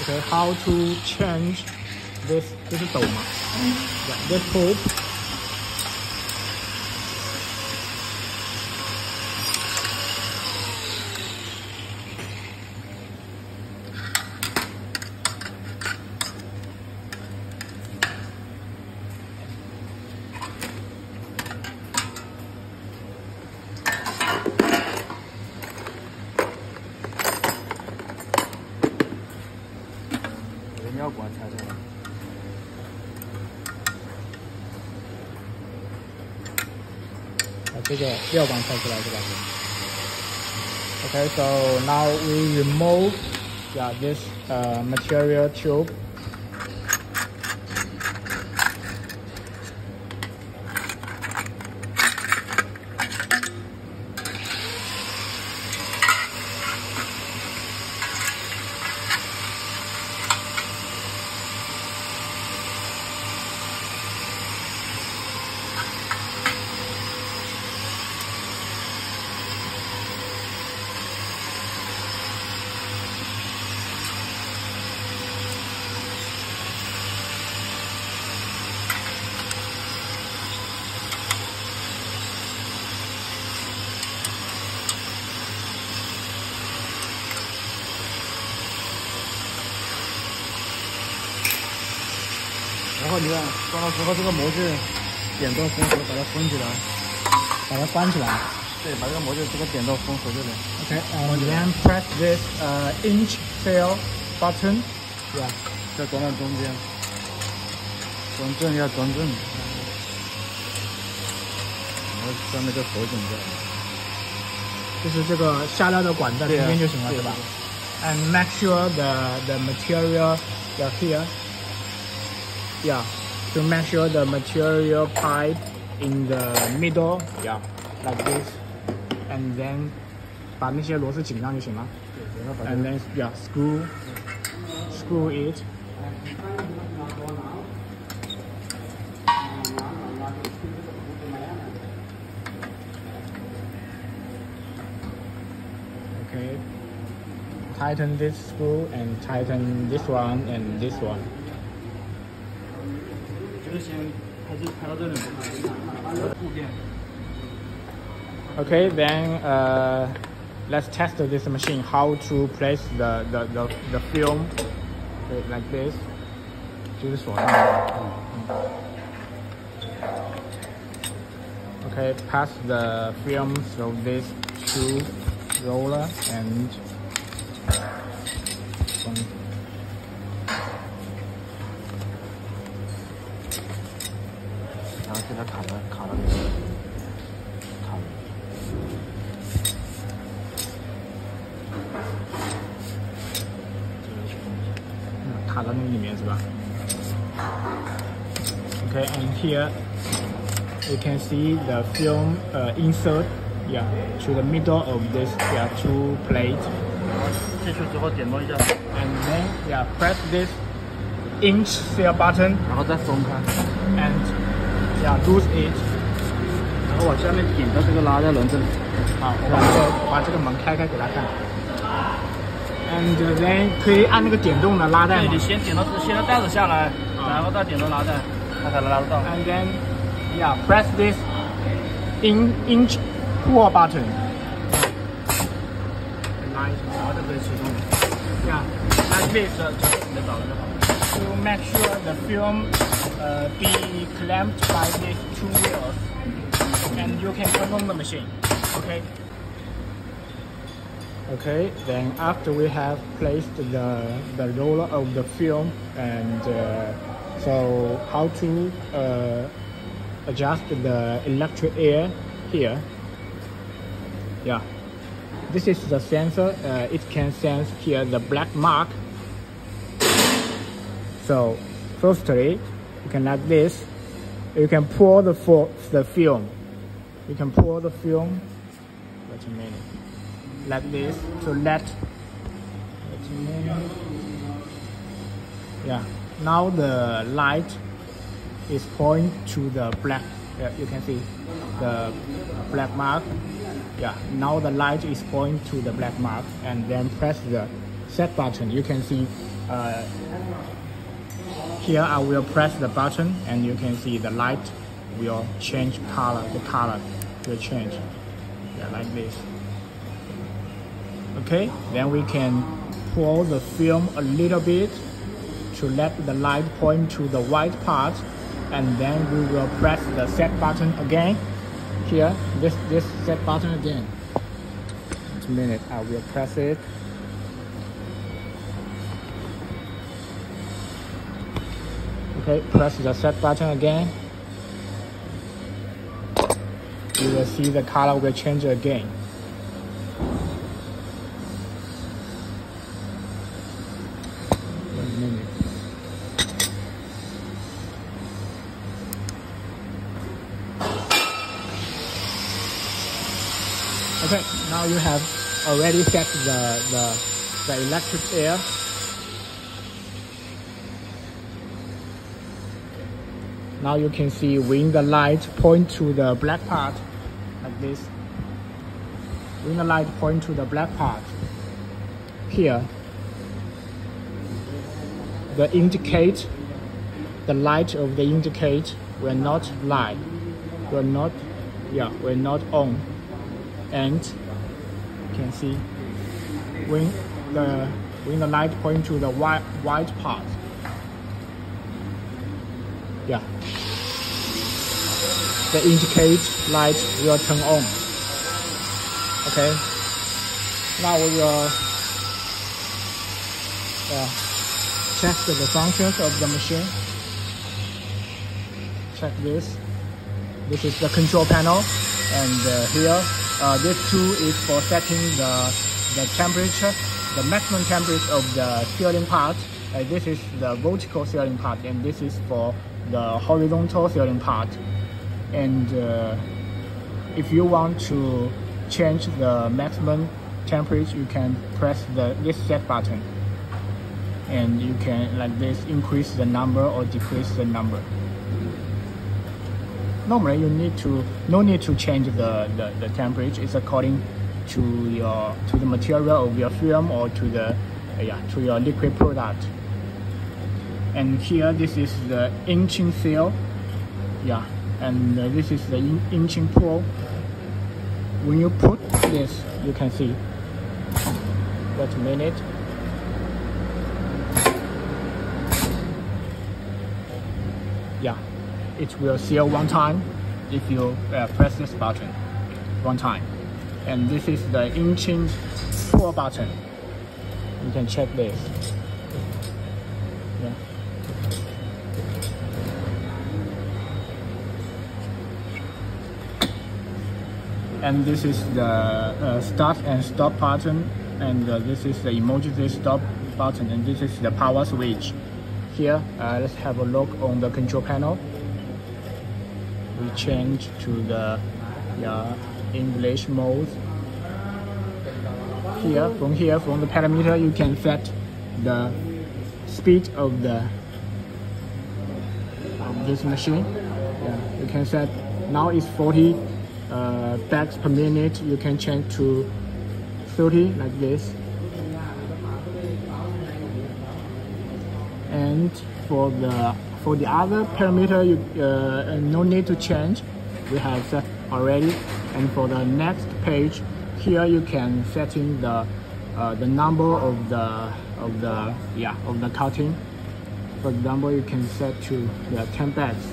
Okay, how to change this? This is dome. Yeah, this probe. Okay, so now we remove this material tube.然后你看装到之后，这个模具点动封合，把它封起来，把它关起来。对，把这个模具这个点动封合这里。Okay, and then press this inch fill button. Yeah. 再装到中间，装正要装正，然后上面就手紧这。就是这个下料的管在中间就行了，对吧？ And make sure the material here. Yeah, to make sure the material pipe in the middle, yeah, like this, and then 把那些螺丝紧上就行了。And then yeah, screw it. Okay, tighten this screw and tighten this one and this one. Okay, then let's test this machine. How to place the film like this. 就是锁上的。Okay, pass the film through this two roller and. 然后给它卡到那个卡。卡到那个里面是吧 ？Okay, and here you can see the film insert, yeah, to the middle of this two plate. 进去之后点动一下 ，and then yeah, press this inch seal button. 然后再松开 ，and yeah, loose it. 然后往下面点到这个拉带轮这里。好，我把这个门开给他看。And then 可以按那个点动的拉带吗？对，你先点到带子下来，然后再点动拉带，它才能拉得到。And then yeah, press this inch pull button. 拉一下，然后就可以启动。Yeah, like this 就是你的找了就好了。To make sure the film be clamped by these two wheels, and you can turn on the machine. Okay. Okay. Then after we have placed the roller of the film, and so how to adjust the electric air here? Yeah. This is the sensor. It can sense here the black mark. So, firstly, you can like this. You can pour the film. You can pour the film. Wait a minute. Like this to let. Wait a minute. Yeah. Now the light is pointing to the black. You can see the black mark. Yeah. Now the light is pointing to the black mark, and then press the set button. You can see here I will press the button and you can see the light will change color. The color will change, yeah, like this. Okay, then we can pull the film a little bit to let the light point to the white part, and then we will press the set button again. Here, this set button again. Just a minute, I will press it. Okay, press the set button again. You will see the color will change again. One minute. Okay, now you have already set the electric air. Now you can see when the light point to the black part, like this. When the light point to the black part, here, the light of the indicate will not light, will not on. And you can see when the light point to the white part, yeah, the indicate light will turn on. Okay, now we will check the functions of the machine. Check this. This is the control panel, and here this tool is for setting the temperature, the maximum temperature of the sealing part. This is the vertical sealing part, and this is for the horizontal sealing part. And if you want to change the maximum temperature, you can press this set button, and you can, like this, increase the number or decrease the number. Normally you no need to change the temperature. It's according to the material of your film or to your liquid product. And here, this is the inching seal, yeah, and this is the inching pull. When you put this, you can see. Wait a minute. Yeah, it will seal one time if you press this button one time. And this is the inching pull button. You can check this. Yeah. And this is the start and stop button, and this is the emergency stop button, and this is the power switch. Here, let's have a look on the control panel. We change to the English mode. Here, from the parameter, you can set the speed of this machine. Yeah, you can set, now it's 40 bags per minute. You can change to 30, like this. And for the other parameter, you no need to change. We have set already. And for the next page, here you can set in the number of the cutting. For example, you can set to the 10 bags.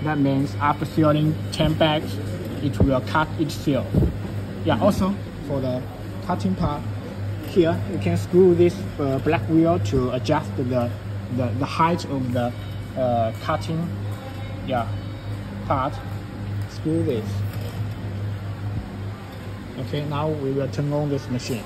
That means after sealing 10 bags, it will cut each seal. Yeah. Also for the cutting part, here you can screw this black wheel to adjust the height of the cutting part. Screw this. Okay, now we will turn on this machine.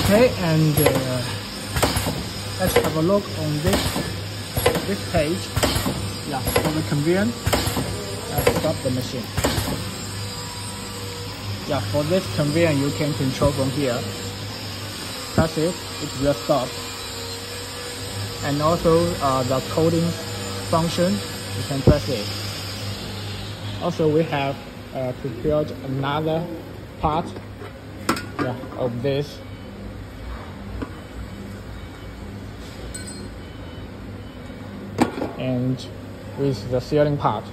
Okay, and let's have a look on this page. Yeah, for the conveyance, stop the machine. Yeah, for this conveyance, you can control from here. Press it, it will stop. And also the coding function, you can press it. Also, we have prepared another part of this. And with the sealing part.